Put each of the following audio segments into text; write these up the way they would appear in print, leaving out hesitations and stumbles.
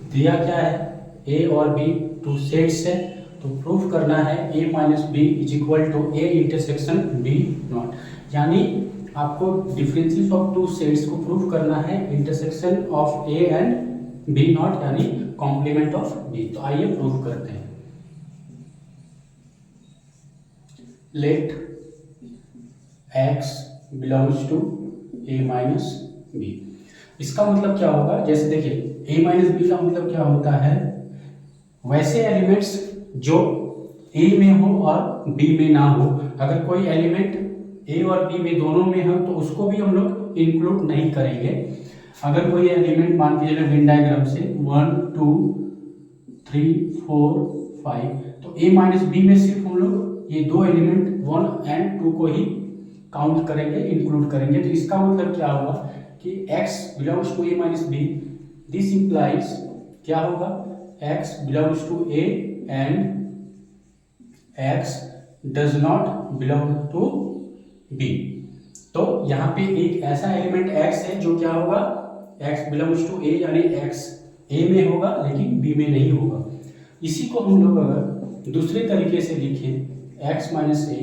दिया क्या है, ए और बी टू सेट्स है, तो प्रूफ करना है A minus B is equal to A intersection B not, यानी आपको डिफरेंसेस ऑफ टू सेट्स को प्रूफ करना है intersection of A and B not, यानी कॉम्प्लीमेंट ऑफ बी। तो आइए प्रूफ करते हैं। Let x belongs to a minus B. इसका मतलब क्या होगा, जैसे देखिए a माइनस बी का मतलब क्या होता है, वैसे एलिमेंट्स जो a में हो और b में ना हो। अगर कोई एलिमेंट a और b में दोनों में हो तो उसको भी हम लोग इंक्लूड नहीं करेंगे। अगर कोई एलिमेंट मान के चले वेन डायग्राम से 1 2 3 4 5, तो a माइनस बी में सिर्फ हम लोग ये दो एलिमेंट 1 एंड 2 को ही काउंट करेंगे, इंक्लूड करेंगे। तो इसका मतलब क्या होगा कि x belongs to a minus B, this implies क्या होगा, x belongs to a and x does not belong to b। तो यहाँ पे एक ऐसा एलिमेंट x है जो क्या होगा, x बिलोंग्स टू a, यानी x a में होगा लेकिन b में नहीं होगा। इसी को हम लोग अगर दूसरे तरीके से लिखें, x minus A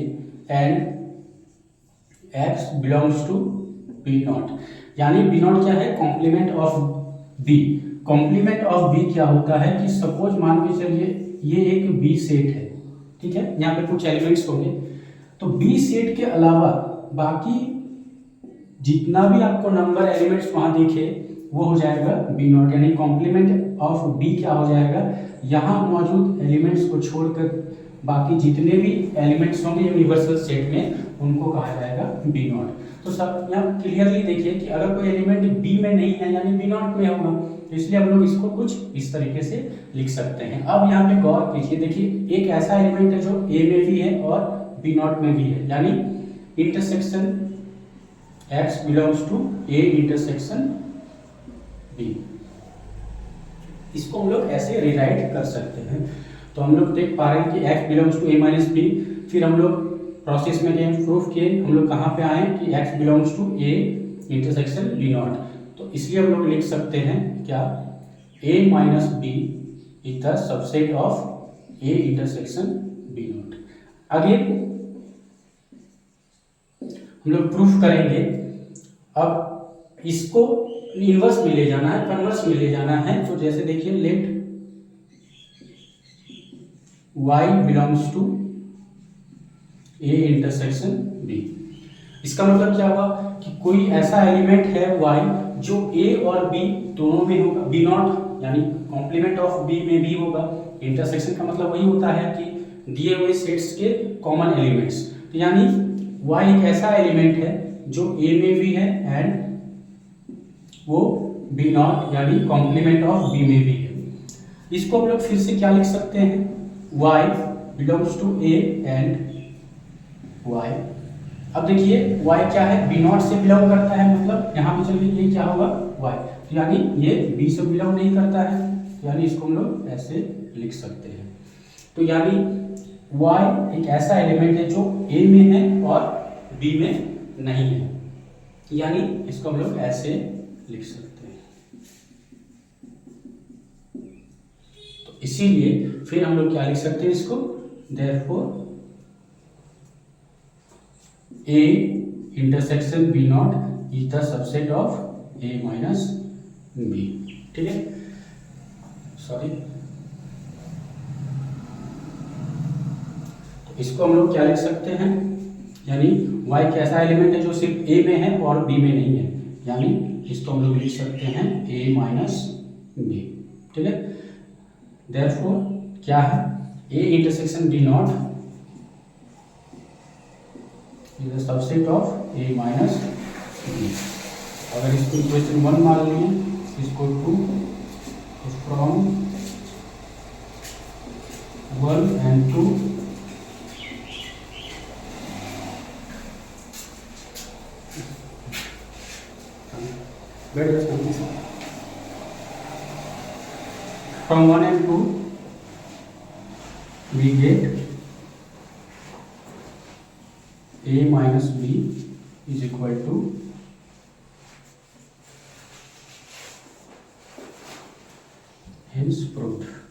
and x belongs to B not, यानी बी नॉट क्या है, complement of B. Complement of B क्या होता है कि सपोज मान के चलिए ये एक बी सेट है, ठीक है, यहाँ पे कुछ एलिमेंट्स होंगे, तो बी सेट के अलावा बाकी जितना भी आपको नंबर एलिमेंट्स वहां दिखे वो हो जाएगा बी नॉट, यानी कॉम्प्लीमेंट ऑफ बी क्या हो जाएगा, यहाँ मौजूद एलिमेंट्स को छोड़कर बाकी जितने भी एलिमेंट्स होंगे यूनिवर्सल सेट में उनको कहा जाएगा बी नॉट। तो सब यहाँ क्लियरली देखिए कि अगर कोई एलिमेंट बी में नहीं है यानी बी नॉट में होगा, तो इसलिए हम लोग इसको कुछ इस तरीके से लिख सकते हैं। अब यहाँ पे गौर कीजिए, देखिए एक ऐसा एलिमेंट है जो ए में भी है और बी नॉट में भी है, यानी intersection x belongs to a intersection b। इसको हम लोग ऐसे रिराइट कर सकते हैं। तो हम लोग देख पा रहे हैं कि x belongs to a minus B, फिर हम लोग प्रोसेस में गए, प्रूफ किए, हम लोग कहाँ पे आए कि x belongs to a intersection b not. तो इसलिए हम लोग लिख सकते हैं क्या, a minus B is the subset of a intersection b not. आगे हम लोग प्रूफ करेंगे। अब इसको इनवर्स में ले जाना है, कन्वर्स में ले जाना है। तो जैसे देखिए let y belongs to a intersection b। इसका मतलब क्या हुआ कि कोई ऐसा एलिमेंट है y जो a और b दोनों में होगा, b नॉट यानी कॉम्प्लीमेंट ऑफ b में भी होगा। इंटरसेक्शन का मतलब वही होता है कि दिए हुए सेट्स के कॉमन एलिमेंट्स, तो यानी y एक ऐसा एलिमेंट है जो a में भी है एंड वो b नॉट यानी कॉम्प्लीमेंट ऑफ b में भी है। इसको हम लोग फिर से क्या लिख सकते हैं, y belongs to a and y। अब देखिए y क्या है, b नॉट से बिलोंग करता है, मतलब यहाँ पे चलिए ये क्या होगा y, तो यानी ये b से बिलोंग नहीं करता है, तो यानी इसको हम लोग ऐसे लिख सकते हैं। तो यानी y एक ऐसा एलिमेंट है जो a में है और b में नहीं है, यानी इसको हम लोग ऐसे लिख सकते हैं। तो इसीलिए फिर हम लोग क्या लिख सकते हैं इसको, therefore a intersection b not is the subset of a minus b। ठीक है, सॉरी, तो इसको हम लोग क्या लिख सकते हैं, यानी y एक ऐसा एलिमेंट है जो सिर्फ a में है और b में नहीं है, यानी इसको हम लोग लिख सकते हैं a माइनस b। ठीक है, देयरफॉर क्या है, a intersection b not is the subset of a minus b। अगर इसको इक्वेशन 1 मान लिए, इसको 2, from 1 and 2 from 1 and 2 we get a minus b is equal to hence proved.